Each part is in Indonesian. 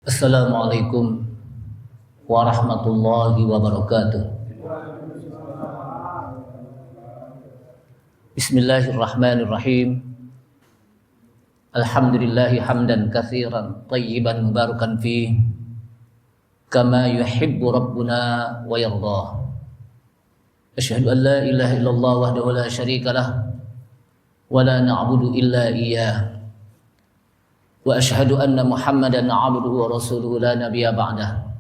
Assalamualaikum warahmatullahi wabarakatuh. Bismillahirrahmanirrahim. Alhamdulillahi hamdan katsiran tayyiban mubarakan fi kama yuhibbu rabbuna wa yardah. Asyhadu an la ilaha illallah wahdahu la syarika lah wa la na'budu illa iyyah. Wa asyhadu anna Muhammadan 'abduhu wa rasuluhu la nabiyya ba'dah.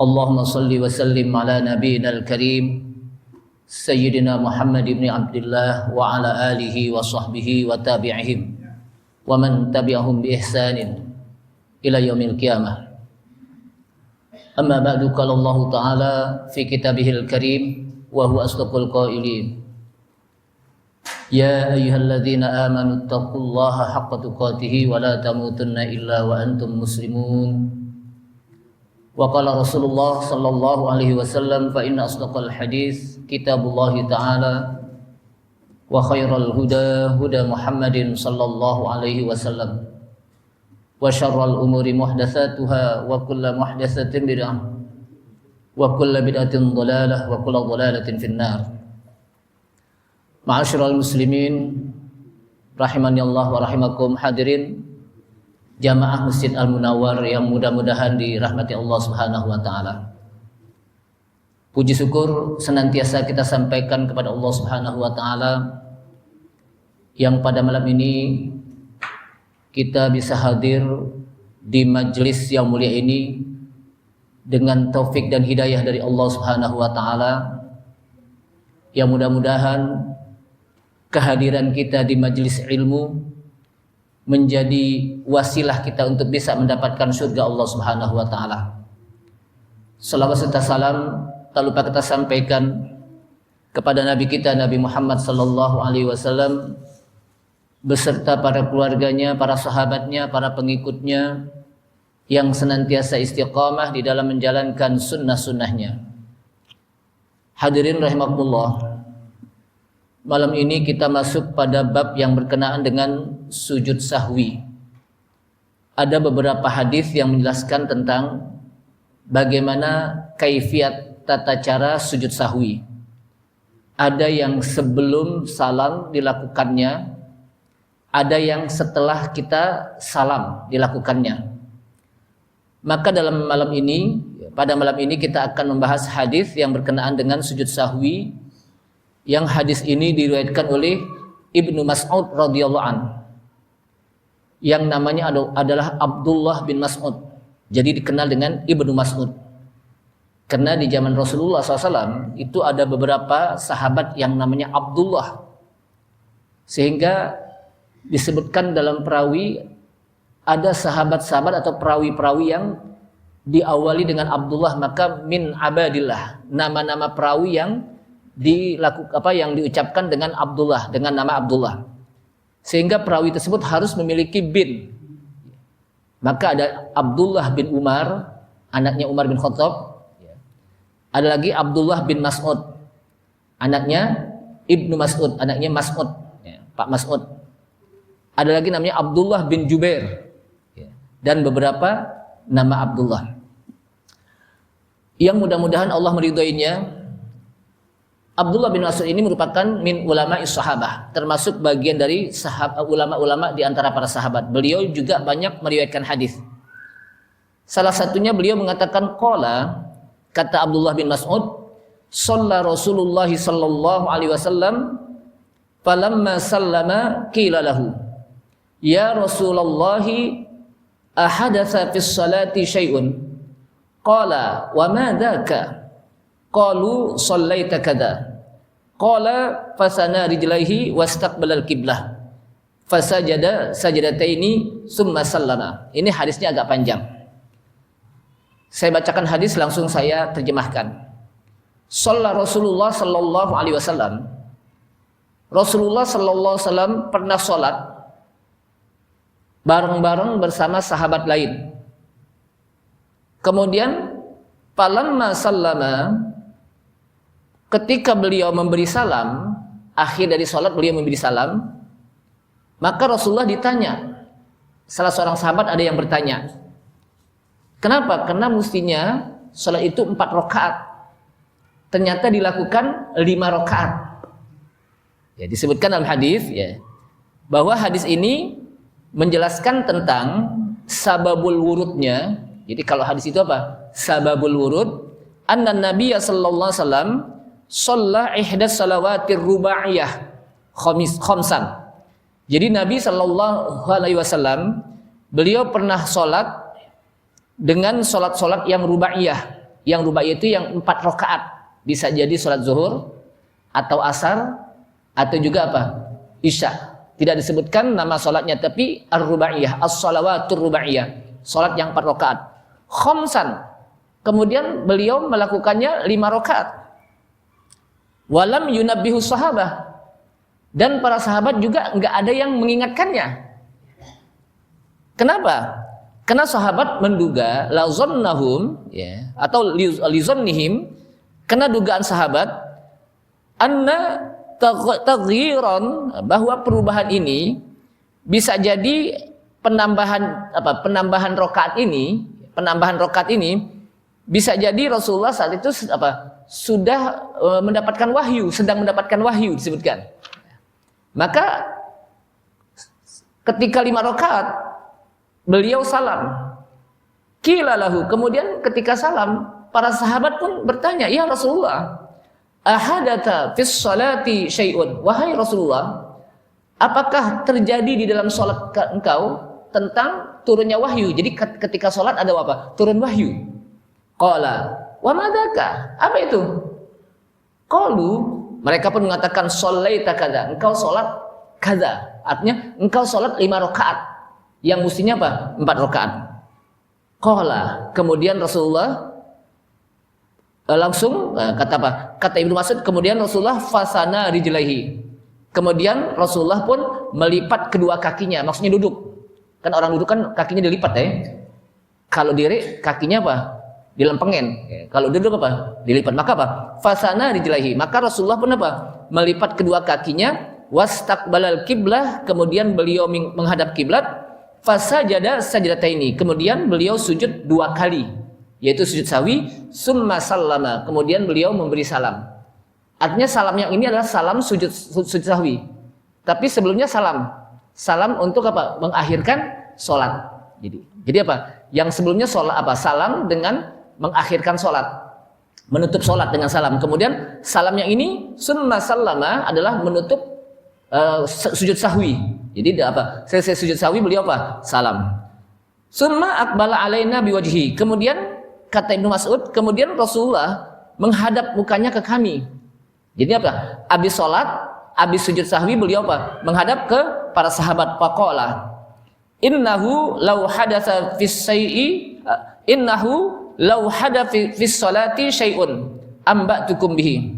Allahumma shalli wa sallim ala nabiyyinal karim Sayyidina Muhammad ibn Abdullah wa ala alihi wa sahbihi wa tabi'ihim wa man tabi'ahum bi ihsanin ila yaumil qiyamah. Amma ba'du, qala Allah ta'ala fi kitabihil karim wa huwa asdaqul qailin. Ya ayyuhalladzina amanu taqullaha haqqa tuqatih wa la tamutunna illa wa antum muslimun. Wa qala Rasulullah sallallahu alaihi wasallam fa inna asdaqal hadits kitabullahi ta'ala wa khairal huda huda Muhammadin sallallahu alaihi wasallam wa syarrul umuri muhdatsatuha wa kullu muhdatsatin bid'ah wa kullu bid'atin dhalalah wa kullu dhalalatin finnar. Ma'asyiral muslimin rahimani Allah wa rahimakum, hadirin jamaah Masjid Al-Munawwar yang mudah-mudahan dirahmati Allah Subhanahu wa taala. Puji syukur senantiasa kita sampaikan kepada Allah Subhanahu wa taala yang pada malam ini kita bisa hadir di majelis yang mulia ini dengan taufik dan hidayah dari Allah Subhanahu wa taala, yang mudah-mudahan kehadiran kita di majelis ilmu menjadi wasilah kita untuk bisa mendapatkan surga Allah Subhanahu wa taala. Salawat serta salam tak lupa kita sampaikan kepada Nabi kita Nabi Muhammad sallallahu alaihi wasallam beserta para keluarganya, para sahabatnya, para pengikutnya yang senantiasa istiqamah di dalam menjalankan sunnah-sunnahnya. Hadirin rahimakumullah, malam ini kita masuk pada bab yang berkenaan dengan sujud sahwi. Ada beberapa hadis yang menjelaskan tentang bagaimana kaifiat tata cara sujud sahwi. Ada yang sebelum salam dilakukannya, ada yang setelah kita salam dilakukannya. Maka pada malam ini kita akan membahas hadis yang berkenaan dengan sujud sahwi, yang hadis ini diriwayatkan oleh Ibnu Mas'ud radhiyallahu anhu, yang namanya adalah Abdullah bin Mas'ud. Jadi dikenal dengan Ibnu Mas'ud. Karena di zaman Rasulullah SAW itu ada beberapa sahabat yang namanya Abdullah, sehingga disebutkan dalam perawi ada sahabat-sahabat atau perawi-perawi yang diawali dengan Abdullah, maka min abadillah, nama-nama perawi yang diucapkan dengan Abdullah, dengan nama Abdullah, sehingga perawi tersebut harus memiliki bin. Maka ada Abdullah bin Umar, anaknya Umar bin Khattab. Ada lagi Abdullah bin Mas'ud, anaknya Ibnu Mas'ud, anaknya Mas'ud, Pak Mas'ud. Ada lagi namanya Abdullah bin Jubair, dan beberapa nama Abdullah yang mudah-mudahan Allah meridhoinya. Abdullah bin Mas'ud ini merupakan min ulama sahabah, termasuk bagian dari ulama-ulama di antara para sahabat. Beliau juga banyak meriwayatkan hadis. Salah satunya beliau mengatakan qala, kata Abdullah bin Mas'ud, shalla Rasulullah sallallahu alaihi wasallam falamma sallama qila lahu ya Rasulullah ahadatsa fis salati syai'un, qala wa ma dzaka, qalu shallaita kada, qala fasana rijlaihi wastaqbalal qiblah fasajada sajadataini summa sallama. Ini hadisnya agak panjang. Saya bacakan hadis, langsung saya terjemahkan. Shalla Rasulullah sallallahu alaihi wasallam. Rasulullah sallallahu alaihi wasallam pernah salat bareng-bareng bersama sahabat lain. Kemudian falamma sallama, ketika beliau memberi salam, akhir dari salat beliau memberi salam, maka Rasulullah ditanya. Salah seorang sahabat ada yang bertanya, Kenapa? Karena mestinya sholat itu 4 rakaat. Ternyata dilakukan 5 rakaat. Ya, disebutkan dalam hadis ya, bahwa hadis ini menjelaskan tentang sababul wurudnya. Jadi kalau hadis itu apa? Sababul wurud anna Nabiya sallallahu alaihi wasallam shalla ihdas salawatir rubaiyah khamsan. Jadi Nabi sallallahu alaihi wasallam beliau pernah sholat dengan sholat-sholat yang rubaiyah. Yang rubaiyah itu yang 4 rakaat. Bisa jadi sholat zuhur atau asar atau juga apa? Isya. Tidak disebutkan nama sholatnya, tapi ar-rubaiyah, as-salawatur rubaiyah, sholat yang 4 rakaat. Khamsan. Kemudian beliau melakukannya 5 rakaat. Walam yunabbihu sahabah. Dan para sahabat juga enggak ada yang mengingatkannya. Kenapa? Karena sahabat menduga la zannahum ya, atau li zannihim, karena dugaan sahabat anna taghyiran, bahwa perubahan ini bisa jadi penambahan rakaat ini bisa jadi Rasulullah saat itu sudah mendapatkan wahyu, sedang mendapatkan wahyu disebutkan. Maka ketika 5 rakaat beliau salam, qila lahu, kemudian ketika salam para sahabat pun bertanya, ya Rasulullah, ahadatha fis salati syai'un, wahai Rasulullah, apakah terjadi di dalam salat engkau tentang turunnya wahyu? Jadi ketika salat ada apa? Turun wahyu. Qala wa madaka, apa itu? Qalu, mereka pun mengatakan shallaita kadza, engkau salat kadza, artinya engkau salat 5 rakaat yang mestinya apa? 4 rakaat. Qala, kemudian Rasulullah langsung kata apa? Kata Ibnu Mas'ud, kemudian Rasulullah fasana rijlaihi. Kemudian Rasulullah pun melipat kedua kakinya, maksudnya duduk. Kan orang duduk kan kakinya dilipat ya. Kalau diri kakinya apa? Dilempengin. Kalau duduk apa? Dilipat. Maka apa? Fasana rijlaihi. Maka Rasulullah pun apa? Melipat kedua kakinya, wastaqbalal qiblah, kemudian beliau menghadap kiblat, fasajada sajdataini. Kemudian beliau sujud 2 kali, yaitu sujud sahwi, summa sallama, kemudian beliau memberi salam. Artinya salam yang ini adalah salam sujud sahwi. Tapi sebelumnya salam untuk apa? Mengakhirkan sholat. Jadi apa? Yang sebelumnya sholat apa? Salam dengan mengakhirkan sholat, menutup sholat dengan salam. Kemudian salam yang ini summa sallama adalah menutup sujud sahwi. Jadi apa? Selesai sujud sahwi beliau apa? Salam. Summa aqbala alaina biwajhi. Kemudian kata Ibnu Mas'ud, kemudian Rasulullah menghadap mukanya ke kami. Jadi apa? Habis sholat, habis sujud sahwi beliau apa? Menghadap ke para sahabat. Faqala innahu law hadatsa fis syai'i innahu law hadatsa fis salati syai'un ambatukum bihi.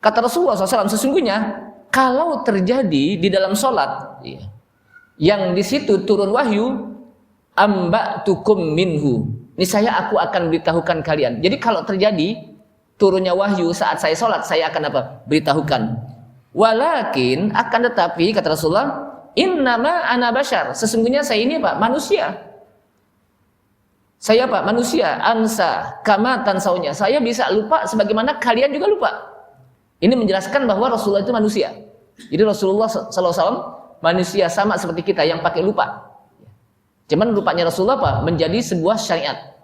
Kata Rasulullah SAW, sesungguhnya kalau terjadi di dalam sholat yang di situ turun wahyu, ambatukum minhu, niscaya aku akan beritahukan kalian. Jadi kalau terjadi turunnya wahyu saat saya sholat, saya akan apa? Beritahukan. Walakin, akan tetapi kata Rasulullah, innama ana bashar, sesungguhnya saya ini apa? Manusia. Saya apa? Manusia. Ansa kama tansaunya, saya bisa lupa sebagaimana kalian juga lupa. Ini menjelaskan bahwa Rasulullah itu manusia. Jadi Rasulullah SAW manusia sama seperti kita yang pakai lupa. Cuman lupanya Rasulullah apa? Menjadi sebuah syariat.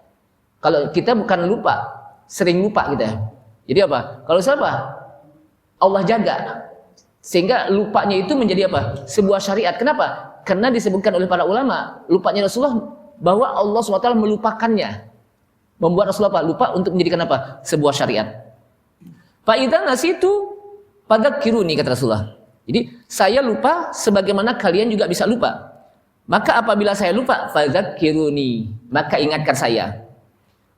Kalau kita bukan lupa, sering lupa gitu ya. Jadi apa? Kalau siapa? Allah jaga. Sehingga lupanya itu menjadi apa? Sebuah syariat. Kenapa? Karena disebutkan oleh para ulama, lupanya Rasulullah bahwa Allah SWT melupakannya. Membuat Rasulullah apa? Lupa untuk menjadikan apa? Sebuah syariat. Fa idza nasitu fadzakiruni, kata Rasulullah. Jadi saya lupa sebagaimana kalian juga bisa lupa. Maka apabila saya lupa, fadzakiruni, maka ingatkan saya.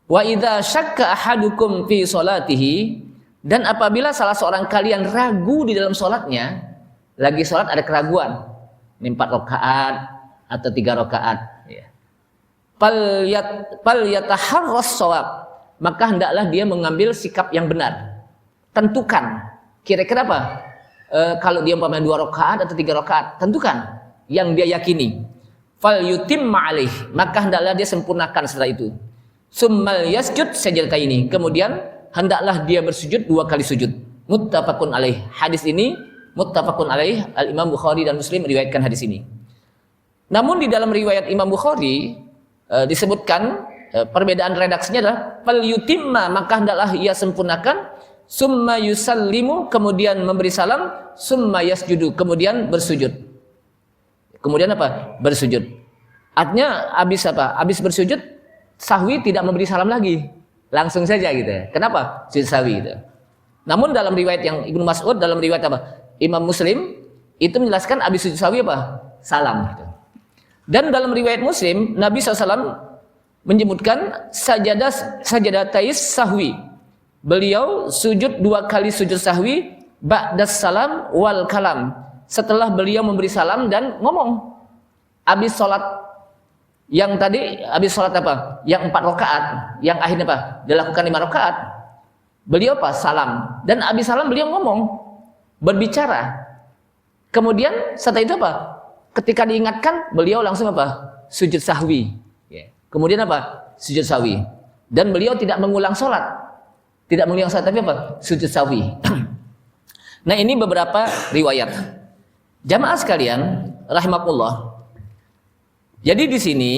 Wa idza syakka ahadukum fi sholatihi, dan apabila salah seorang kalian ragu di dalam sholatnya, lagi sholat ada keraguan, 4 rakaat atau 3 rakaat, ya. Fal yataharras shawab, maka hendaklah dia mengambil sikap yang benar. Tentukan kira-kira apa? Kalau dia umpamanya 2 rakaat atau 3 rakaat, tentukan yang dia yakini. falyutimma alaih, maka hendaklah dia sempurnakan setelah itu. Summal yasjud sajdataini, kemudian hendaklah dia bersujud 2 kali sujud. Muttafaqun alaih. Hadis ini muttafaqun alaih, Al-Imam Bukhari dan Muslim meriwayatkan hadis ini. Namun di dalam riwayat Imam Bukhari disebutkan perbedaan redaksinya adalah falyutimma, maka hendaklah ia sempurnakan, summa yusallimu, kemudian memberi salam, summa yasjudu, kemudian bersujud. Kemudian apa? Bersujud. Artinya habis apa? Habis bersujud sahwi tidak memberi salam lagi. Langsung saja gitu. Kenapa? Sujud sahwi gitu. Namun dalam riwayat yang Ibnu Mas'ud, dalam riwayat apa? Imam Muslim itu menjelaskan habis sujud sahwi apa? Salam gitu. Dan dalam riwayat Muslim, Nabi SAW menyebutkan sajadatais sahwi. Beliau sujud 2 kali sujud sahwi ba'das salam wal kalam. Setelah beliau memberi salam dan ngomong. Habis sholat yang tadi, habis sholat apa? Yang 4 rakaat, yang akhirnya apa? Dilakukan 5 rakaat. Beliau apa? Salam. Dan habis salam beliau ngomong, berbicara. Kemudian setelah itu apa? Ketika diingatkan, beliau langsung apa? Sujud sahwi. Kemudian apa? Sujud sahwi. Dan beliau tidak mengulang sholat. Tidak mengulang sholat, tapi apa? Sujud sahwi. Nah, ini beberapa riwayat. Jamaah sekalian, rahimakumullah. Jadi di sini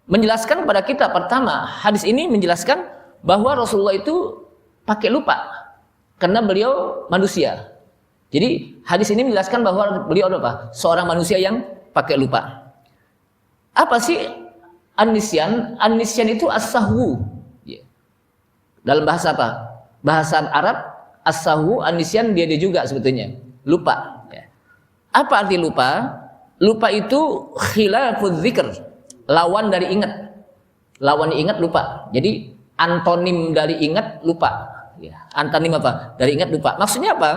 menjelaskan kepada kita, pertama, hadis ini menjelaskan bahwa Rasulullah itu pakai lupa. Karena beliau manusia. Jadi hadis ini menjelaskan bahwa beliau apa? Seorang manusia yang pakai lupa. Apa sih an-nisyan? An-nisyan itu as-sahwu. Dalam bahasa apa? Bahasa Arab, as-sahwu, an-nisyan dia juga sebetulnya. Lupa. Apa arti lupa? Lupa itu khilafudz dzikr, lawan dari ingat. Lawan ingat lupa. Jadi antonim dari ingat lupa. Antonim apa? Dari ingat lupa. Maksudnya apa?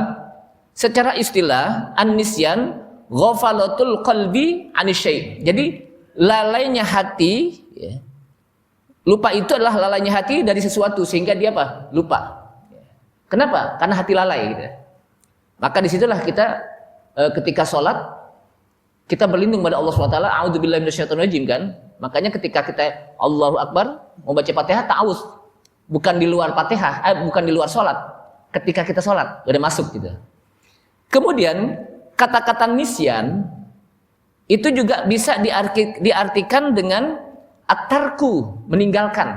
Secara istilah, an-nisyan ghafalatul qalbi anisyai. Jadi lalainya hati, lupa itu adalah lalainya hati dari sesuatu sehingga dia apa? Lupa. Kenapa? Karena hati lalai gitu. Maka disitulah kita ketika sholat kita berlindung pada Allah SWT. A'udzubillahi minasyaitonirrajim kan. Makanya ketika kita Allahu Akbar mau baca Fatihah, ta'awuz. Bukan di luar Fatihah, bukan di luar sholat. Ketika kita sholat, udah masuk gitu. Kemudian kata-kata nisyan itu juga bisa diartikan dengan at-tarku, meninggalkan,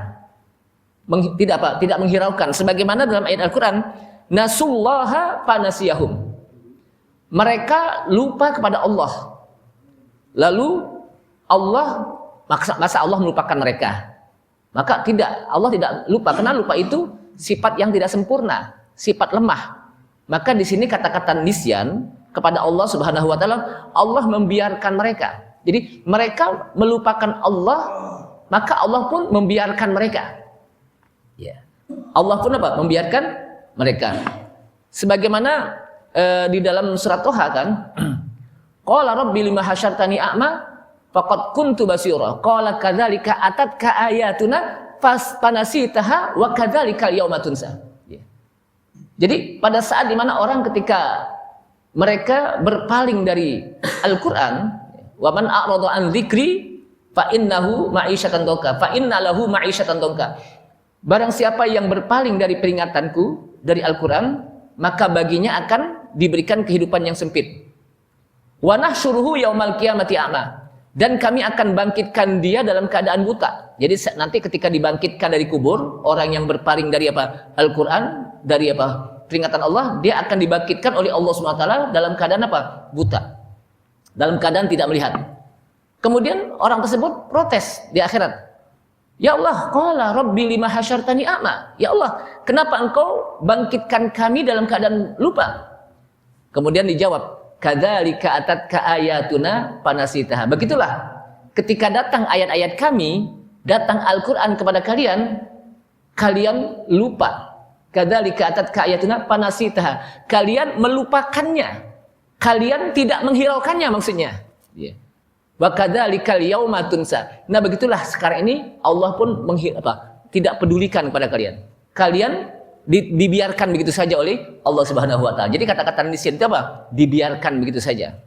tidak menghiraukan. Sebagaimana dalam ayat Al-Quran, nasullaha fanasiyahum. Mereka lupa kepada Allah. Lalu masa Allah melupakan mereka? Maka tidak, Allah tidak lupa, karena lupa itu sifat yang tidak sempurna, sifat lemah. Maka di sini kata-kata nisyan kepada Allah Subhanahu wa taala, Allah membiarkan mereka. Jadi mereka melupakan Allah, maka Allah pun membiarkan mereka. Ya. Allah pun apa? Membiarkan mereka. Sebagaimana di dalam surat Toha kan, qala rabbi lima hasyartani a'ma faqad kuntu basira. Qala kadzalika atatka ayatuna fanasitaha wa kadzalika al-yauma tunsa. Jadi pada saat dimana orang ketika mereka berpaling dari Al-Quran, wa man a'rada an dzikri fa innahu ma'isyatan dhanka, fa inna lahu ma'isyatan dhanka. Barang siapa yang berpaling dari peringatanku, dari Al-Quran, maka baginya akan diberikan kehidupan yang sempit. Wa nahsyuruhu yaumal qiyamati a'ma. Dan kami akan bangkitkan dia dalam keadaan buta. Jadi nanti ketika dibangkitkan dari kubur, orang yang berpaling dari apa? Al-Quran, dari apa? Peringatan Allah, dia akan dibangkitkan oleh Allah SWT dalam keadaan apa? Buta. Dalam keadaan tidak melihat. Kemudian orang tersebut protes di akhirat. Ya Allah, qala rabbi lima hasyartani a'ma. Ya Allah, kenapa engkau bangkitkan kami dalam keadaan lupa? Kemudian dijawab, kadzalika atatka ayatuna fanasitaha. Begitulah ketika datang ayat-ayat kami, datang Al-Quran kepada kalian, kalian lupa. Kadzalika atatka ayatuna fanasitaha. Kalian melupakannya. Kalian tidak menghiraukannya maksudnya. Wa kadzalikal yauma tunsa. Nah, begitulah sekarang ini Allah pun tidak pedulikan kepada kalian. Kalian dibiarkan begitu saja oleh Allah Subhanahu wa taala. Jadi kata-kata nisyan itu apa? Dibiarkan begitu saja.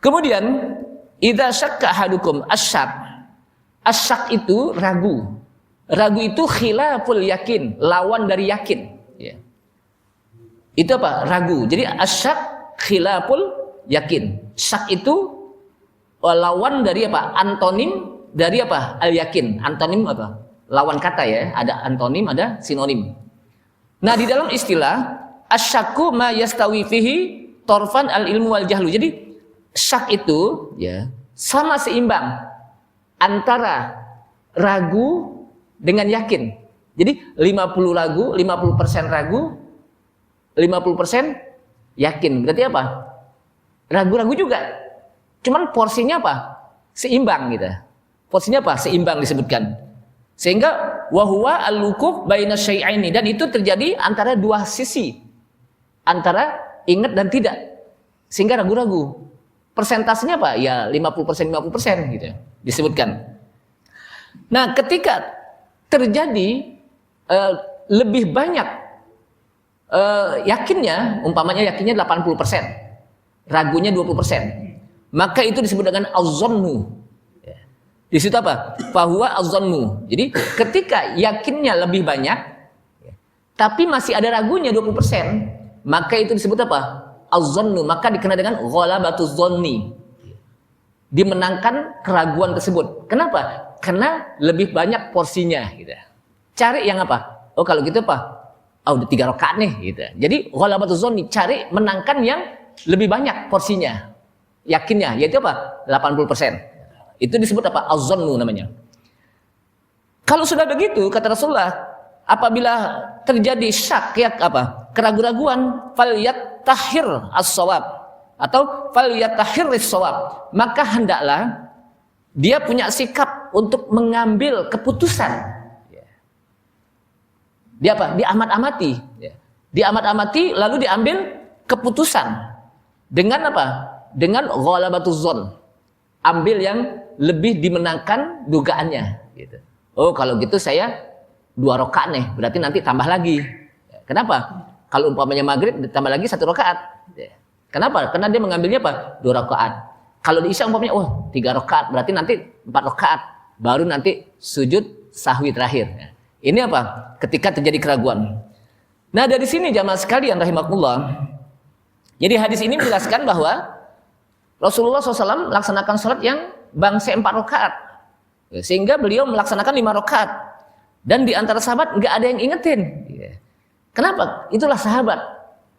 Kemudian Idza syakka ahadukum asyak. Asyak itu ragu. Ragu itu khilaful yakin, lawan dari yakin. Ya. Itu apa? Ragu. Jadi asyak khilaful yakin. Syak itu lawan dari apa? Antonim dari apa? Al yakin. Antonim apa? Lawan kata ya. Ada antonim, ada sinonim. Nah, di dalam istilah asyaku ma yastawi fihi torfan al ilmu wal jahlu. Jadi syak itu ya sama seimbang antara ragu dengan yakin. Jadi 50% ragu, 50% yakin. Berarti apa? Ragu-ragu juga. Cuman porsinya apa? Seimbang gitu. Porsinya apa? Seimbang disebutkan. Sehingga wahuwa al-lukuf baina syai'aini, dan itu terjadi antara dua sisi. Antara ingat dan tidak. Sehingga ragu-ragu. Persentasenya apa? Ya 50% gitu disebutkan. Nah, ketika terjadi lebih banyak yakinnya, umpamanya yakinnya 80%, ragunya 20%, maka itu disebut dengan az-zannu. Di situ apa? Fahuwa az-zannu. Jadi ketika yakinnya lebih banyak tapi masih ada ragunya 20%, maka itu disebut apa? Az-zannu, maka dikenal dengan ghalabatuz zanni. Dimenangkan keraguan tersebut. Kenapa? Karena lebih banyak porsinya gitu. Cari yang apa? Oh, kalau gitu apa? Oh, udah 3 rakaat nih gitu. Jadi ghalabatuz zanni, cari menangkan yang lebih banyak porsinya. Yakinnya yaitu apa? 80%. Itu disebut apa? Az-zannu namanya. Kalau sudah begitu kata Rasulullah, apabila terjadi syak ya apa? Keraguan-raguan, falyatahhir as-shawab atau falyatahhir as-shawab, maka hendaklah dia punya sikap untuk mengambil keputusan. Dia apa? Diamat-amati. Diamat-amati lalu diambil keputusan. Dengan apa? Dengan ghalabatuz zann. Ambil yang lebih dimenangkan dugaannya. Gitu. Oh, kalau gitu saya 2 rakaat nih, berarti nanti tambah lagi. Kenapa? Kalau umpamanya maghrib ditambah lagi 1 rakaat. Kenapa? Karena dia mengambilnya apa? 2 rakaat. Kalau di isya umpamanya 3 rakaat, berarti nanti 4 rakaat, baru nanti sujud sahwi terakhir. Ini apa? Ketika terjadi keraguan. Nah, dari sini jamaah sekalian rahimakumullah. Jadi hadis ini menjelaskan bahwa Rasulullah SAW melaksanakan sholat yang bangsa 4 rakaat, sehingga beliau melaksanakan 5 rakaat. Dan di antara sahabat nggak ada yang ingetin. Kenapa? Itulah sahabat.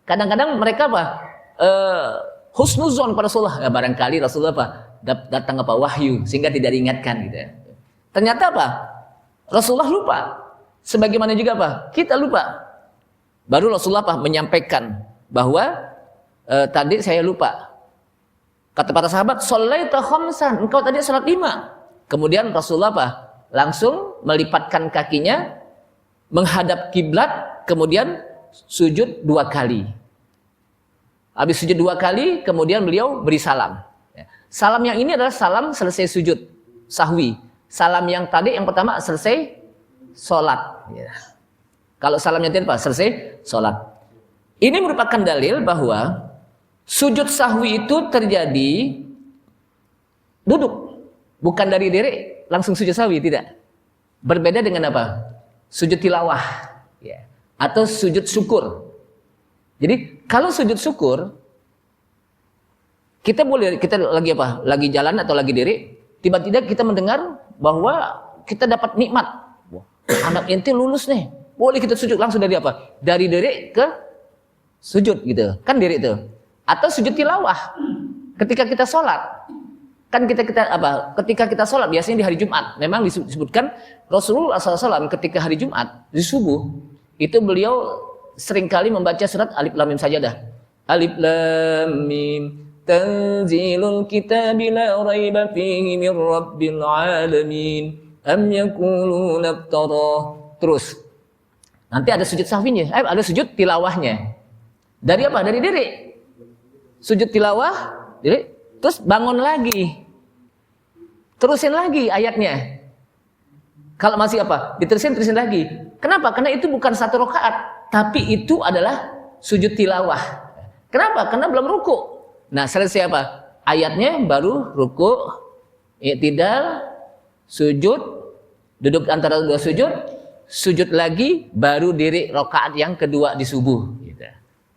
Kadang-kadang mereka apa? Husnuzon pada Rasulullah. Ya, barangkali Rasulullah apa? Datang apa? Wahyu, sehingga tidak diingatkan. Gitu. Ternyata apa? Rasulullah lupa. Sebagaimana juga apa? Kita lupa. Baru Rasulullah apa? Menyampaikan bahwa tadi saya lupa. Kata para sahabat, sholaita khamsan, engkau tadi salat 5. Kemudian Rasulullah apa? Langsung melipatkan kakinya menghadap kiblat, kemudian sujud 2 kali. Habis sujud 2 kali, kemudian beliau beri salam. Salam yang ini adalah salam selesai sujud sahwi. Salam yang tadi yang pertama selesai sholat. Kalau salamnya tadi apa? Selesai sholat. Ini merupakan dalil bahwa sujud sahwi itu terjadi duduk, bukan dari diri langsung sujud sahwi, tidak. Berbeda dengan apa? Sujud tilawah, atau sujud syukur. Jadi kalau sujud syukur, kita lagi apa? Lagi jalan atau lagi diri, tiba-tiba kita mendengar bahwa kita dapat nikmat. Anak ente lulus nih, boleh kita sujud langsung dari apa? Dari diri ke sujud gitu, kan diri itu. Atau sujud tilawah ketika kita sholat, kan kita apa? Ketika kita sholat biasanya di hari Jumat, memang disebutkan Rasulullah SAW ketika hari Jumat di subuh itu beliau seringkali membaca surat Alif Lam Mim Sajadah. Alif Lam Mim tanzilul kitabi la raiba fihi mir rabbil alamin am yakuluna iftara. Terus nanti ada sujud sahwinya, ada sujud tilawahnya. Dari apa? Dari diri. Sujud tilawah, diri, terus bangun lagi. Terusin lagi ayatnya. Kalau masih apa? Terusin lagi. Kenapa? Karena itu bukan 1 rakaat, tapi itu adalah sujud tilawah. Kenapa? Karena belum ruku. Nah, selesai apa? ayatnya baru ruku, i'tidal, sujud, duduk antara dua sujud, sujud lagi, baru diri rakaat yang kedua di subuh. Gitu.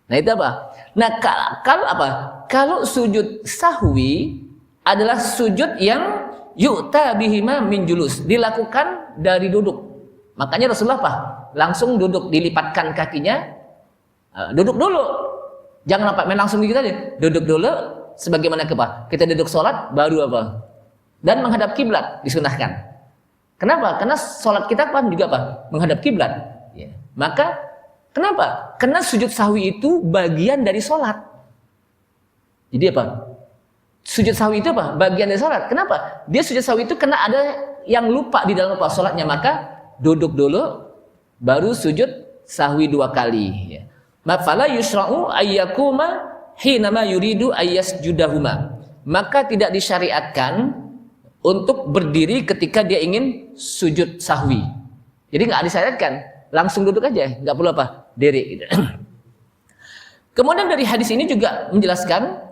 Nah itu apa? Nah kalau apa? Kalau sujud sahwi adalah sujud yang yu'ta bihima min julus, dilakukan dari duduk. Makanya Rasulullah apa? Langsung duduk, dilipatkan kakinya, duduk dulu. Jangan apa? Main langsung gitu aja. Duduk dulu, sebagaimana apa? Kita duduk sholat, baru apa? Dan menghadap kiblat disunahkan. Kenapa? Karena sholat kita kan juga apa? Menghadap kiblat. Ya. Maka kenapa? Karena sujud sahwi itu bagian dari sholat. Jadi apa? Sujud sahwi itu apa? Bagian dari sholat. Kenapa? Dia sujud sahwi itu karena ada yang lupa di dalam apa? Sholatnya. Maka duduk dulu, baru sujud sahwi 2 kali. Ya. Fala yusra'u ayyakuma hinama yuridu ayyasjudahuma. Maka tidak disyariatkan untuk berdiri ketika dia ingin sujud sahwi. Jadi nggak disyariatkan, langsung duduk aja, nggak perlu apa, diri. Gitu. Kemudian dari hadis ini juga menjelaskan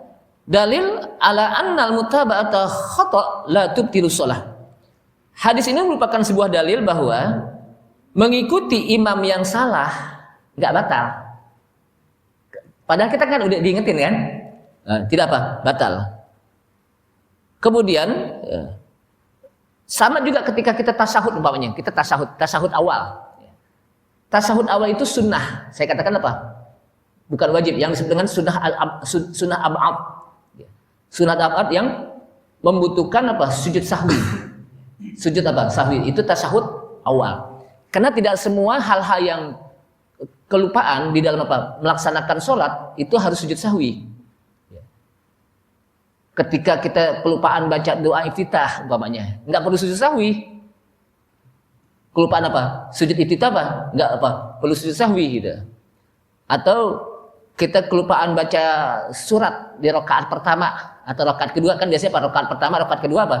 dalil ala annal mutaba'ata khata' la tubtilu shalah. Hadis ini merupakan sebuah dalil bahwa mengikuti imam yang salah nggak batal. Padahal kita kan udah diingetin kan, tidak apa, batal. Kemudian sama juga ketika kita tasyahud umpamanya, kita tasyahud awal. Tasyahud awal itu sunnah. Saya katakan apa? Bukan wajib, yang disebut dengan sunnah ab'ad. Sunnah ab'ad yang membutuhkan apa? Sujud sahwi. Sujud apa? Sahwi itu tasyahud awal. Karena tidak semua hal-hal yang kelupaan di dalam apa? Melaksanakan sholat itu harus sujud sahwi. Ketika kita kelupaan baca doa iftitah umpamanya, nggak perlu sujud sahwi. Kelupaan apa? Sujud iftitah apa? Nggak apa? Perlu sujud sahwi gitu. Atau kita kelupaan baca surat di rakaat pertama atau rakaat kedua, kan biasanya apa? Rakaat pertama, rakaat kedua apa?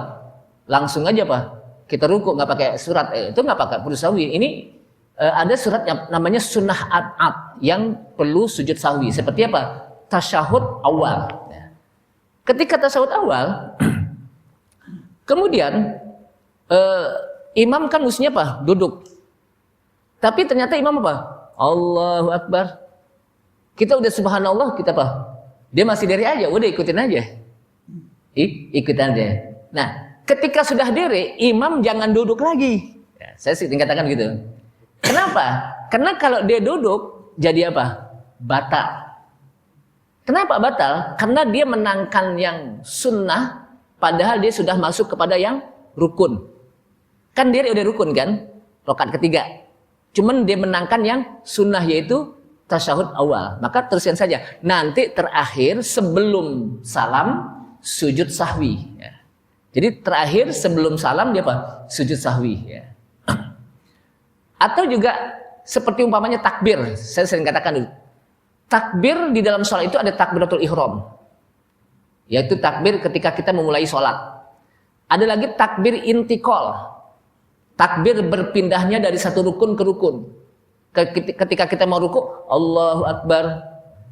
Langsung aja apa? Kita ruku nggak pakai surat, itu nggak pakai perlu sahwi. Ini ada surat yang namanya sunnah ab'ad yang perlu sujud sahwi. Seperti apa? Tasyahud awal. Ketika tasyahud awal, kemudian imam kan mestinya apa? Duduk. Tapi ternyata imam apa? Allahu Akbar. Kita udah subhanallah, kita apa? Dia masih diri aja, udah ikutin aja. Ikutin aja. Nah, ketika sudah diri, imam jangan duduk lagi. Ya, saya sih katakan gitu. Kenapa? Karena kalau dia duduk, jadi apa? Batal. Kenapa batal? Karena dia menangkan yang sunnah, padahal dia sudah masuk kepada yang rukun. Kan dia udah rukun kan? Rakaat ketiga. Cuman dia menangkan yang sunnah, yaitu tasyahud awal. Maka teruskan saja. Nanti terakhir sebelum salam sujud sahwi. Ya. Jadi terakhir sebelum salam dia apa? Sujud sahwi. Ya. Atau juga seperti umpamanya takbir. Saya sering katakan dulu. Takbir di dalam sholat itu ada takbiratul ihram, yaitu takbir ketika kita memulai sholat. Ada lagi takbir intikal, takbir berpindahnya dari satu rukun ke rukun. Ketika kita mau ruku, Allahu Akbar,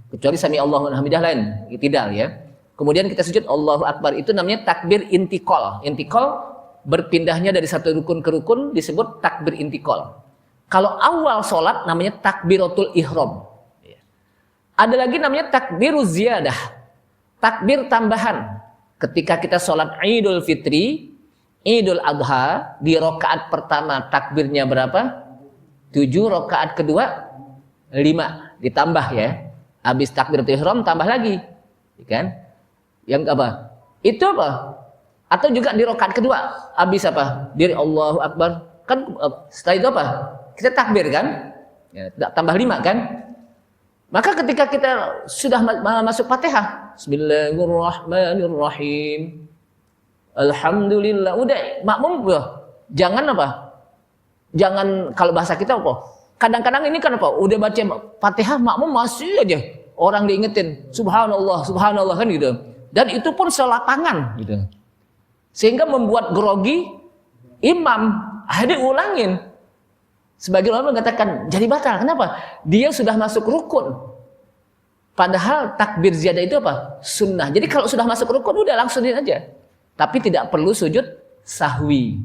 kecuali sami Allahu liman hamidah lain, tidak ya. Kemudian kita sujud Allahu Akbar, itu namanya takbir intikal. Intikal berpindahnya dari satu rukun ke rukun disebut takbir intikal. Kalau awal sholat namanya takbiratul ihram. Ada lagi namanya takbir ziyadah, takbir tambahan. Ketika kita sholat Idul Fitri, Idul Adha, di rakaat pertama takbirnya berapa? 7, rakaat kedua 5, ditambah ya. Habis takbiratul ihram tambah lagi, kan? Yang apa? Itu apa? Atau juga di rakaat kedua, habis apa? Diri Allahu Akbar, kan setelah itu apa? Kita takbir kan? Ya, tambah 5 kan? Maka ketika kita sudah masuk Fatihah, Bismillahirrahmanirrahim, Alhamdulillah, udah makmum jangan apa? Jangan, kalau bahasa kita apa? Kadang-kadang ini kan apa? Udah baca Fatihah makmum masih aja orang diingetin Subhanallah, Subhanallah kan gitu. Dan itu pun selapangan gitu. Sehingga membuat grogi imam, akhirnya ulangin. Sebagian ulama mengatakan jadi batal. Kenapa? Dia sudah masuk rukun. Padahal takbir ziyadah itu apa? Sunnah. Jadi kalau sudah masuk rukun udah langsumin aja. Tapi tidak perlu sujud sahwi.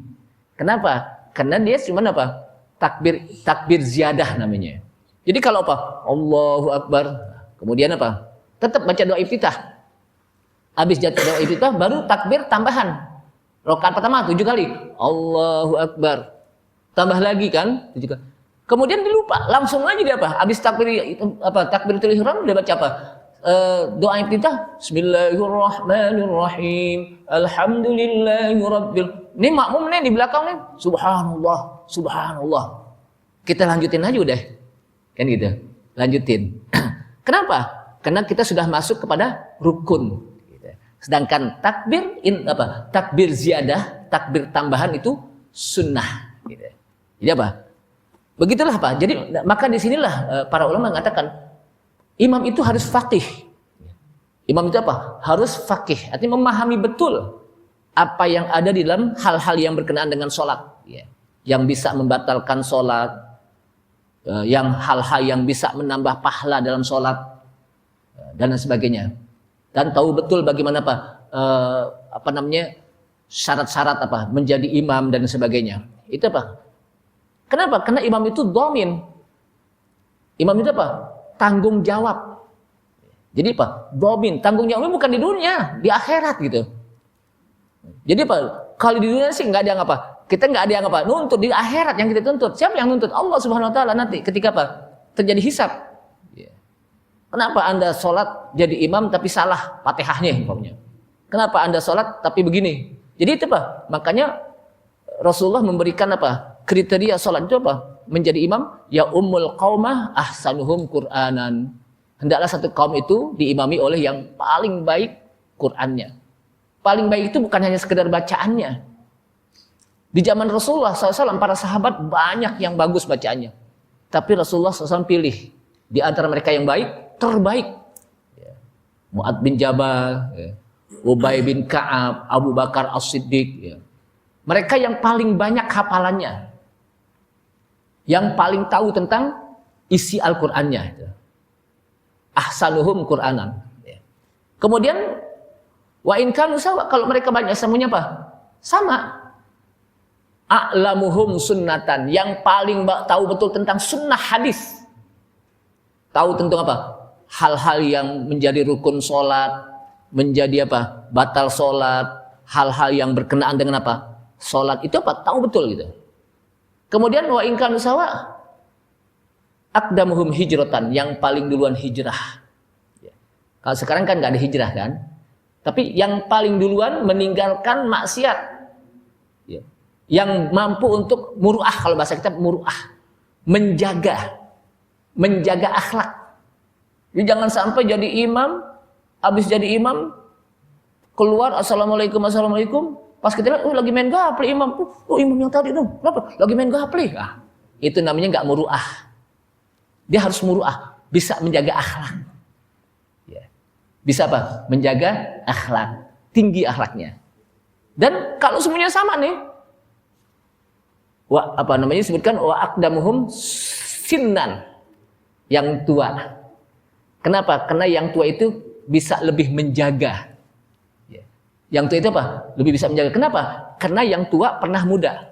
Kenapa? Karena dia cuma apa? Takbir ziyadah namanya. Jadi kalau apa? Allahu Akbar. Kemudian apa? Tetap baca doa iftitah. Habis doa iftitah baru takbir tambahan. Rakaat pertama 7 kali. Allahu Akbar. Tambah lagi kan? 7 kali. Kemudian dilupa, langsung aja dia apa? Habis takbiratul ihram dia baca apa? Doa iftitah. Bismillahirrahmanirrahim. Alhamdulillahirabbil. Ini makmum nih di belakang nih. Subhanallah, subhanallah. Kita lanjutin aja udah. Kan gitu. Lanjutin. Kenapa? Karena kita sudah masuk kepada rukun. Sedangkan takbir ziyadah, takbir tambahan itu sunnah. Gitu. Jadi apa? Begitulah Pak. Jadi maka disinilah para ulama mengatakan imam itu harus faqih. Imam itu apa? Harus faqih. Artinya memahami betul apa yang ada di dalam hal-hal yang berkenaan dengan sholat. Yang bisa membatalkan sholat, yang hal-hal yang bisa menambah pahala dalam sholat dan sebagainya. Dan tahu betul bagaimana syarat-syarat menjadi imam dan sebagainya. Itu apa? Kenapa? Karena imam itu dhamin. Imam itu apa? Tanggung jawab. Jadi apa? Dhamin, tanggung jawabnya bukan di dunia, di akhirat gitu. Jadi apa? Kalau di dunia sih nggak ada yang apa? Kita nggak ada yang apa? Nuntut di akhirat yang kita tuntut. Siapa yang nuntut? Allah Subhanahu Wa Taala nanti ketika apa? Terjadi hisab. Kenapa Anda sholat jadi imam tapi salah Fatihahnya umpamanya? Kenapa Anda sholat tapi begini? Jadi itu apa? Makanya Rasulullah memberikan apa? Kriteria sholat itu apa? Menjadi imam, ya ummul qaumah ahsanuhum Qur'anan. Hendaklah satu kaum itu diimami oleh yang paling baik Qur'annya. Paling baik itu bukan hanya sekedar bacaannya. Di zaman Rasulullah SAW para sahabat banyak yang bagus bacaannya. Tapi Rasulullah SAW pilih di antara mereka yang baik, terbaik. Mu'ad bin Jabal, Ubay bin Ka'ab, Abu Bakar As-Siddiq. Mereka yang paling banyak hafalannya. Yang paling tahu tentang isi Al-Qur'annya. Ahsanuhum Qur'anan. Kemudian wa in kanu sawa, kalau mereka banyak semuanya apa? Sama. A'lamuhum sunnatan, yang paling tahu betul tentang sunnah hadis. Tahu tentang apa? Hal-hal yang menjadi rukun sholat, menjadi apa? Batal sholat, hal-hal yang berkenaan dengan apa? Sholat itu apa? Tahu betul gitu. Kemudian wa in kanu sawa aqdamuhum hijratan, yang paling duluan hijrah. Kalau sekarang kan nggak ada hijrah kan? Tapi yang paling duluan meninggalkan maksiat. Yang mampu untuk muru'ah, kalau bahasa kita muru'ah, menjaga akhlak. Jadi jangan sampai jadi imam, habis jadi imam keluar assalamualaikum, pas kita lihat lagi main gapli imam. Imam yang tadi dong, kenapa? Lagi main gapli. Itu namanya nggak muru'ah. Dia harus muru'ah, bisa menjaga akhlak. Bisa apa? Menjaga akhlak, tinggi akhlaknya. Dan kalau semuanya sama nih, disebutkan wa aqdamuhum sinnan, yang tua. Kenapa? Karena yang tua itu bisa lebih menjaga. Yang tua itu apa? Lebih bisa menjaga. Kenapa? Karena yang tua pernah muda.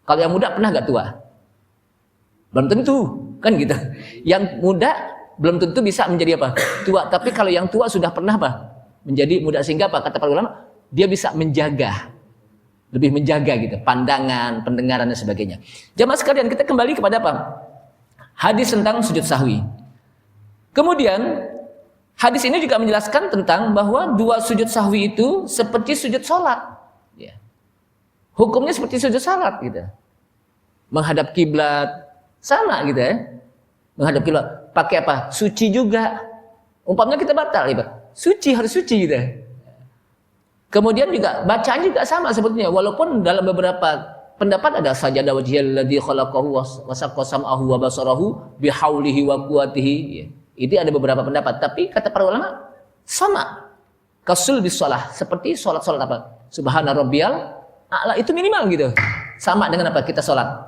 Kalau yang muda pernah gak tua? Belum tentu, kan gitu. Yang muda belum tentu bisa menjadi apa? Tua. Tapi kalau yang tua sudah pernah apa? Menjadi muda, sehingga apa? Kata para ulama, dia bisa menjaga. Lebih menjaga gitu, pandangan, pendengaran dan sebagainya. Jamaah sekalian, kita kembali kepada apa? Hadis tentang sujud sahwi. Kemudian hadis ini juga menjelaskan tentang bahwa dua sujud sahwi itu seperti sujud sholat. Hukumnya seperti sujud sholat gitu. Menghadap kiblat sama gitu ya. Menghadap kiblat pakai apa? Suci juga. Umpamanya kita batal ya, suci, harus suci gitu. Kemudian juga bacaan juga sama sebetulnya, walaupun dalam beberapa pendapat ada sajada wajhilladzi khalaqahu wa saqqa sam'ahu wa basarahu bihaulihi wa quwwatihi. Itu ada beberapa pendapat, tapi kata para ulama sama. Kasul bis shalah, seperti salat-salat apa? Subhana rabbiyal a'la, itu minimal gitu. Sama dengan apa kita salat.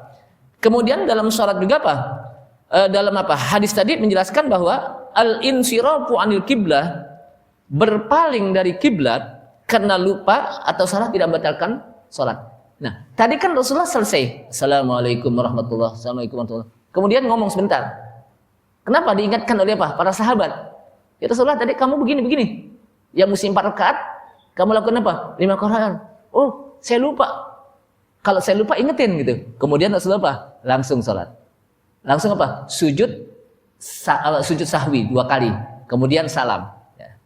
Kemudian dalam salat juga apa? Dalam apa? Hadis tadi menjelaskan bahwa al-insirafu anil kiblah, berpaling dari kiblat karena lupa atau salah tidak membatalkan salat. Nah, tadi kan Rasulullah selesai. Assalamualaikum warahmatullahi wabarakatuh. Kemudian ngomong sebentar. Kenapa diingatkan oleh apa? Para sahabat. Ya Rasulullah, tadi kamu begini. Yang mesti 4 rakaat, kamu lakukan apa? 5 rakaat. Oh, saya lupa. Kalau saya lupa ingetin gitu. Kemudian Rasulullah apa? Langsung salat. Langsung apa? Sujud sahwi 2 kali. Kemudian salam. Ya.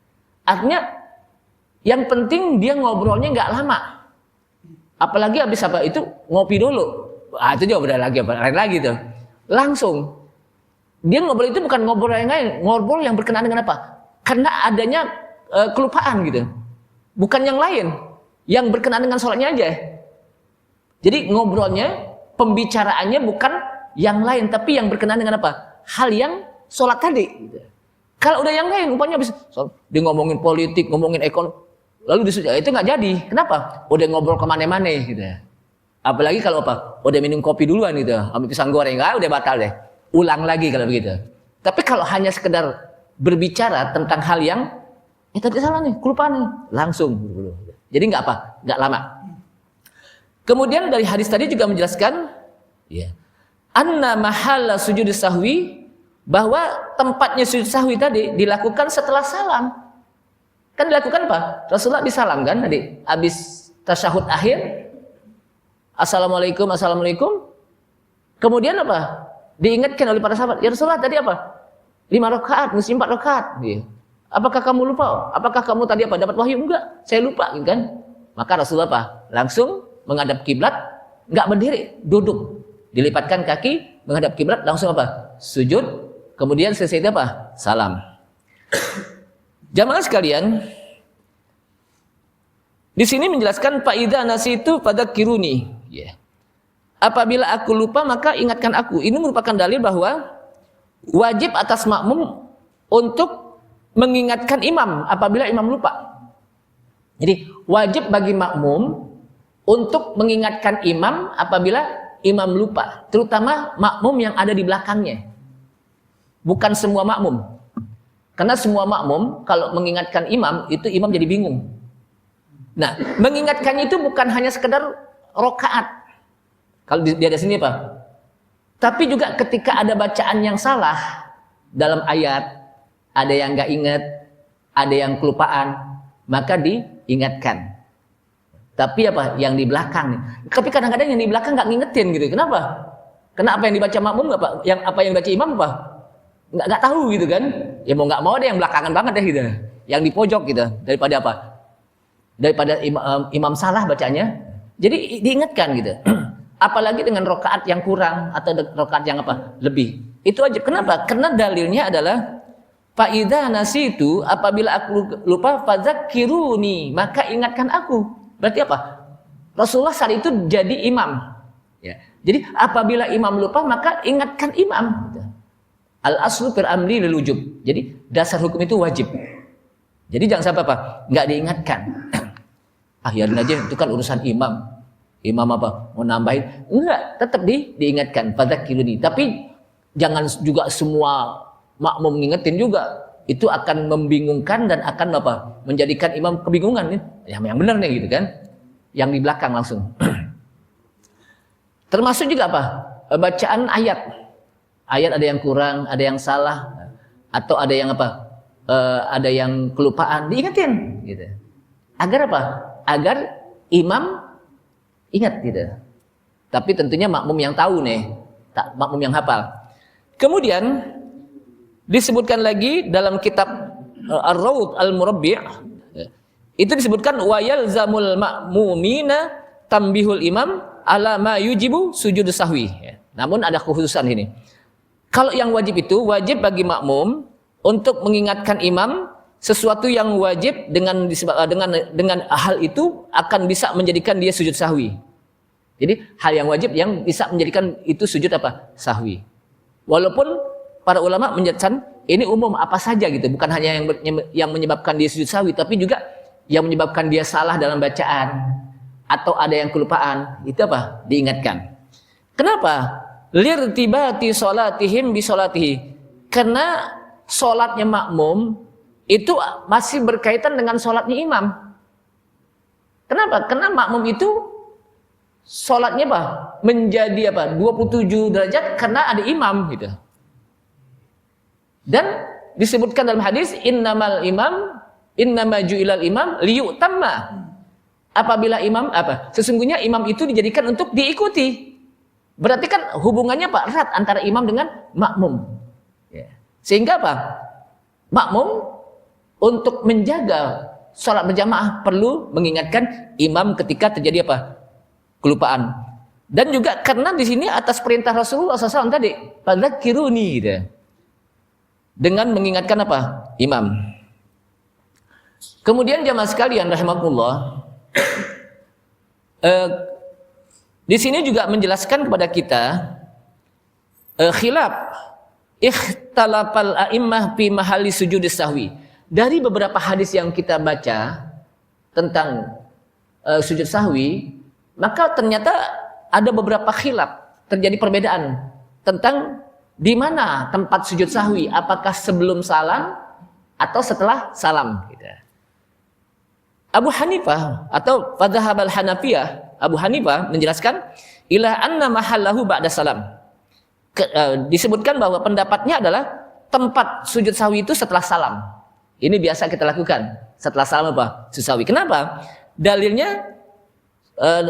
Artinya yang penting dia ngobrolnya nggak lama. Apalagi habis apa itu ngopi dulu. Itu juga udah lain lagi tuh. Langsung. Dia ngobrol itu bukan ngobrol yang lain, ngobrol yang berkenaan dengan apa? Karena adanya kelupaan gitu. Bukan yang lain, yang berkenaan dengan sholatnya aja. Jadi ngobrolnya, pembicaraannya bukan yang lain, tapi yang berkenaan dengan apa? Hal yang sholat tadi. Gitu. Kalau udah yang lain, umpamanya habis dia ngomongin politik, ngomongin ekonomi, lalu disuruh itu nggak jadi. Kenapa? Udah ngobrol kemana-mana gitu. Apalagi kalau apa? Udah minum kopi duluan gitu, ambil pisang goreng, udah batal deh. Ulang lagi kalau begitu. Tapi kalau hanya sekedar berbicara tentang hal yang tadi salah nih, kelupaan nih, langsung. Jadi nggak lama. Kemudian dari hadis tadi juga menjelaskan, anna mahala sujud sahwi, bahwa tempatnya sujud sahwi tadi dilakukan setelah salam. Kan dilakukan apa? Rasulullah disalam kan tadi, habis tasyahud akhir, assalamualaikum. Kemudian apa? Diingatkan oleh para sahabat, ya Rasulullah tadi apa? 5 rakaat, mesti 4 rakaat. Apakah kamu lupa? Apakah kamu tadi apa? Dapat wahyu? Enggak, saya lupa gitu kan. Maka Rasulullah apa? Langsung menghadap kiblat, enggak berdiri, duduk. Dilipatkan kaki, menghadap kiblat, langsung apa? Sujud, kemudian selesai itu apa? Salam. Jamaah sekalian, di sini menjelaskan faida nasitu pada kiruni. Apabila aku lupa maka ingatkan aku. Ini merupakan dalil bahwa wajib atas makmum untuk mengingatkan imam apabila imam lupa. Jadi wajib bagi makmum untuk mengingatkan imam apabila imam lupa, terutama makmum yang ada di belakangnya. Bukan semua makmum. Karena semua makmum kalau mengingatkan imam, itu imam jadi bingung. Nah, mengingatkannya itu bukan hanya sekedar rakaat. Kalau di sini apa? Tapi juga ketika ada bacaan yang salah dalam ayat, ada yang nggak ingat, ada yang kelupaan, maka diingatkan. Tapi apa? Yang di belakang. Tapi kadang-kadang yang di belakang nggak ngingetin gitu. Kenapa? Karena apa yang dibaca makmum nggak pak? Apa yang dibaca imam apa? Nggak tahu gitu kan? Ya mau nggak mau ada yang belakangan banget deh gitu. Yang di pojok gitu. Daripada apa? Daripada imam salah bacanya. Jadi diingatkan gitu. Apalagi dengan rokaat yang kurang atau rokaat yang apa lebih, itu wajib. Kenapa? Karena dalilnya adalah faida nasitu, apabila aku lupa fadzakiruni, maka ingatkan aku. Berarti apa? Rasulullah saat itu jadi imam. Jadi apabila imam lupa maka ingatkan imam. Al aslu fil amri lil wujub. Jadi dasar hukum itu wajib. Jadi jangan sampai apa? Nggak diingatkan. Biarin aja, itu kan urusan imam. Imam apa? Mau nambahin? Enggak, tetap diingatkan fadzakiruni. Tapi jangan juga semua makmum ngingetin juga. Itu akan membingungkan dan akan apa? Menjadikan imam kebingungan nih. Yang benar nih gitu kan. Yang di belakang langsung. Termasuk juga apa? Bacaan ayat. Ayat ada yang kurang, ada yang salah, atau ada yang apa? Ada yang kelupaan, diingetin gitu. Agar apa? Agar imam ingat gitu. Tapi tentunya makmum yang tahu nih, makmum yang hafal. Kemudian disebutkan lagi dalam kitab Ar-Rawd Al-Murabbi', itu disebutkan wa yalzamul ma'mumina tambihul imam ala ma yujibu sujud sahwi. Namun ada kekhususan ini. Kalau yang wajib itu wajib bagi makmum untuk mengingatkan imam sesuatu yang wajib dengan hal itu akan bisa menjadikan dia sujud sahwi. Jadi hal yang wajib yang bisa menjadikan itu sujud apa? Sahwi. Walaupun para ulama menjelaskan ini umum apa saja gitu, bukan hanya yang menyebabkan dia sujud sahwi, tapi juga yang menyebabkan dia salah dalam bacaan atau ada yang kelupaan, itu apa? Diingatkan. Kenapa? Lirtibati sholatihim bi sholatihi. Karena sholatnya makmum itu masih berkaitan dengan sholatnya imam. Kenapa? Karena makmum itu sholatnya apa? Menjadi apa? 27 derajat karena ada imam gitu. Dan disebutkan dalam hadis innama ju'ilal imam liyutamma. Apabila imam apa? Sesungguhnya imam itu dijadikan untuk diikuti. Berarti kan hubungannya apa? Erat antara imam dengan makmum. Ya. Sehingga apa? Makmum untuk menjaga sholat berjamaah perlu mengingatkan imam ketika terjadi apa? Kelupaan. Dan juga karena di sini atas perintah Rasulullah SAW tadi, fadzakiruni gitu. Dengan mengingatkan apa? Imam. Kemudian jamaah sekalian rahimakumullah, di sini juga menjelaskan kepada kita khilaf ikhtalafal a'immah fi mahalli sujudis sahwi. Dari beberapa hadis yang kita baca tentang sujud sahwi, maka ternyata ada beberapa khilaf, terjadi perbedaan tentang di mana tempat sujud sahwi, apakah sebelum salam atau setelah salam gitu. Abu Hanifah atau Fadzhabal Hanafiyah, Abu Hanifah menjelaskan ila anna mahallahu ba'da salam. Disebutkan bahwa pendapatnya adalah tempat sujud sahwi itu setelah salam. Ini biasa kita lakukan setelah salam apa? Sujud sahwi. Kenapa? Dalilnya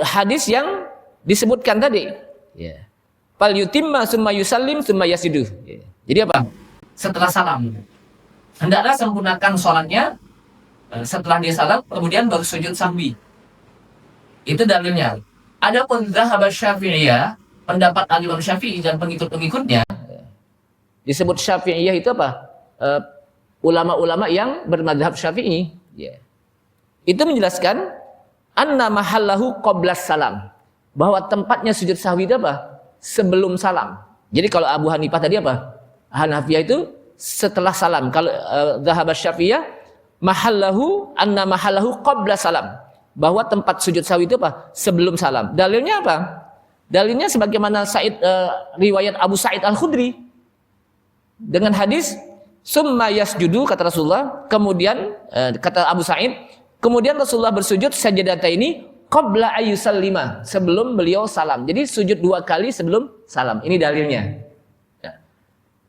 hadis yang disebutkan tadi. Ya. Fal yutimma summa yusallim summa yasjudu. Ya. Jadi apa? Setelah salam. Hendaklah sempurnakan sholatnya setelah dia salam, kemudian baru sujud sahwi. Itu dalilnya. Adapun dzahab Syafi'iyah, pendapat Imam Syafi'i dan pengikut-pengikutnya, disebut Syafi'iyah itu apa? Ulama-ulama yang bermadzhab Syafi'i. Yeah. Itu menjelaskan anna mahallahu qablas salam, bahwa tempatnya sujud sahwi itu apa? Sebelum salam. Jadi kalau Abu Hanifah tadi apa? Hanafiyah itu setelah salam. Kalau dzahab Syafi'iyah anna mahallahu qablas salam, bahwa tempat sujud sahwi itu apa? Sebelum salam. Dalilnya apa? Dalilnya sebagaimana riwayat Abu Sa'id Al-Khudri dengan hadis summa yasjudu, kata Rasulullah, kemudian kata Abu Sa'id, kemudian Rasulullah bersujud sajadata ini qabla ayyusallima, sebelum beliau salam. Jadi sujud 2 kali sebelum salam. Ini dalilnya. Ya.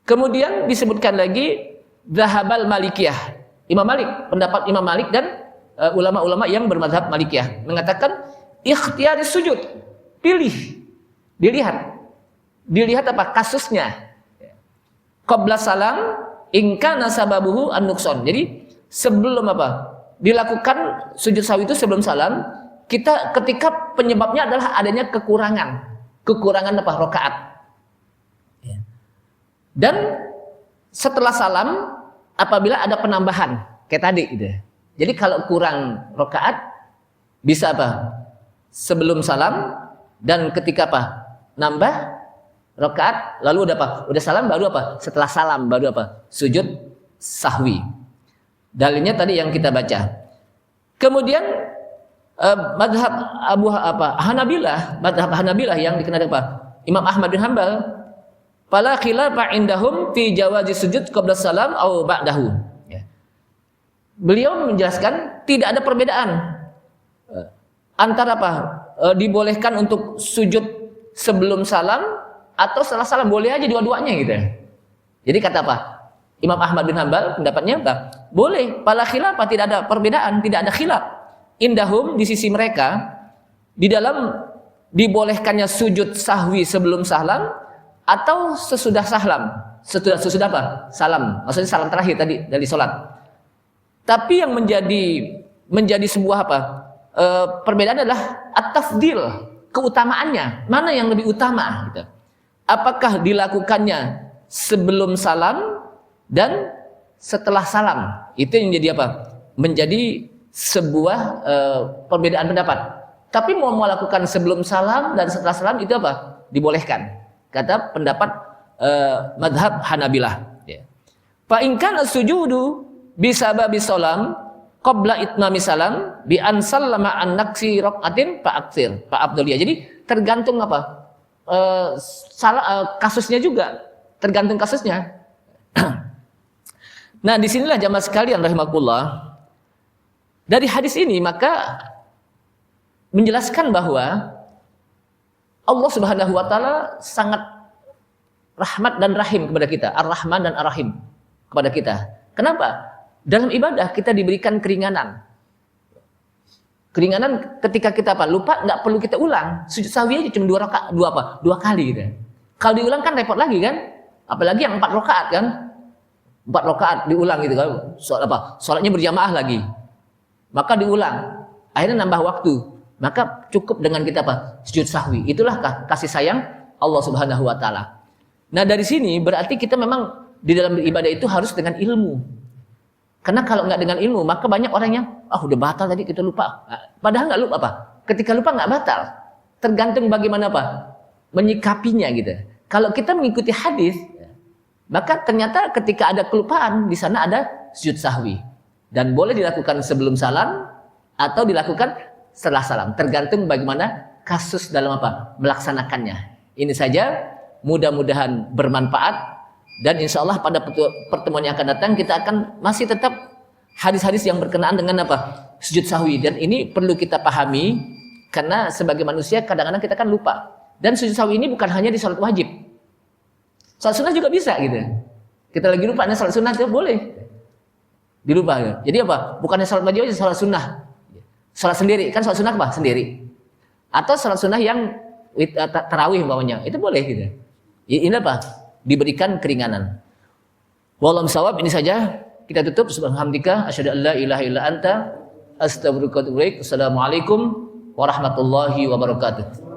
Kemudian disebutkan lagi Dzahabal Malikiyah, Imam Malik, pendapat Imam Malik dan ulama-ulama yang bermadzhab Malikiyah mengatakan ikhtiyari sujud, pilih, dilihat apa kasusnya. Qabla salam ingka nasababuhu an-nuqsan. Jadi sebelum apa? Dilakukan sujud sahwi itu sebelum salam, kita ketika penyebabnya adalah adanya kekurangan apa? Rakaat. Dan setelah salam apabila ada penambahan kayak tadi gitu. Jadi kalau kurang rakaat bisa apa? Sebelum salam, dan ketika apa? Nambah rakaat, lalu udah apa? Udah salam baru apa? Setelah salam baru apa? Sujud sahwi. Dalilnya tadi yang kita baca. Kemudian madhab madhab Hanabilah yang dikenal apa? Imam Ahmad bin Hanbal, fala khilafa indahum fi jawazi sujud qabla salam au ba'dahu. Ya. Beliau menjelaskan tidak ada perbedaan antara apa? Dibolehkan untuk sujud sebelum salam atau setelah salam, boleh aja dua-duanya gitu. Jadi kata apa? Imam Ahmad bin Hanbal pendapatnya apa? Boleh, fala khilafa, tidak ada perbedaan, tidak ada khilaf. Indahum, di sisi mereka, di dalam dibolehkannya sujud sahwi sebelum salam atau sesudah salam. Sesudah apa? Salam. Maksudnya salam terakhir tadi dari sholat. Tapi yang menjadi sebuah apa? Perbedaan adalah at-tafdil, keutamaannya. Mana yang lebih utama gitu. Apakah dilakukannya sebelum salam dan setelah salam? Itu yang jadi apa? Menjadi sebuah perbedaan pendapat. Tapi mau melakukan sebelum salam dan setelah salam itu apa? Dibolehkan. Kata pendapat madhab Hanabilah. Fa in kana sujudu bisababi salam qabla itmami salam bi an sallama an naqsi raqatin fa aktsir fa afdaliyah. Jadi tergantung apa? Kasusnya juga. Tergantung kasusnya. Nah, disinilah jamaah sekalian rahimakumullah. Dari hadis ini maka menjelaskan bahwa Allah Subhanahu wa taala sangat rahmat dan rahim kepada kita, Ar-Rahman dan Ar-Rahim kepada kita. Kenapa? Dalam ibadah kita diberikan keringanan. Keringanan ketika kita lupa, nggak perlu kita ulang. Sujud sahwi aja cuma dua kali gitu. Kalau diulang kan repot lagi kan? Apalagi yang 4 rakaat kan? 4 rakaat diulang gitu kan. Salatnya berjamaah lagi. Maka diulang. Akhirnya nambah waktu. Maka cukup dengan kita sujud sahwi. Itulah kasih sayang Allah Subhanahu wa taala. Nah, dari sini berarti kita memang di dalam beribadah itu harus dengan ilmu. Karena kalau nggak dengan ilmu, maka banyak orang yang udah batal tadi kita lupa. Padahal nggak lupa ketika lupa nggak batal. Tergantung bagaimana menyikapinya gitu. Kalau kita mengikuti hadis, maka ternyata ketika ada kelupaan di sana ada sujud sahwi dan boleh dilakukan sebelum salam atau dilakukan setelah salam. Tergantung bagaimana kasus dalam melaksanakannya. Ini saja, mudah-mudahan bermanfaat. Dan insya Allah pada pertemuan yang akan datang kita akan masih tetap hadis-hadis yang berkenaan dengan sujud sahwi. Dan ini perlu kita pahami karena sebagai manusia kadang-kadang kita kan lupa. Dan sujud sahwi ini bukan hanya di salat wajib. Salat sunnah juga bisa gitu. Kita lagi lupa, salat sunnah itu boleh dilupa. Gitu. Jadi bukannya salat wajib aja, salat sunnah. Salat sendiri, kan salat sunnah sendiri. Atau salat sunnah yang tarawih umpamanya, itu boleh gitu. Ini diberikan keringanan. Wallahu shawab, ini saja kita tutup. Subhanallah, asyhadu an la ilaha illa anta, astaghfiruka wa atubu ilaik. Assalamualaikum warahmatullahi wabarakatuh.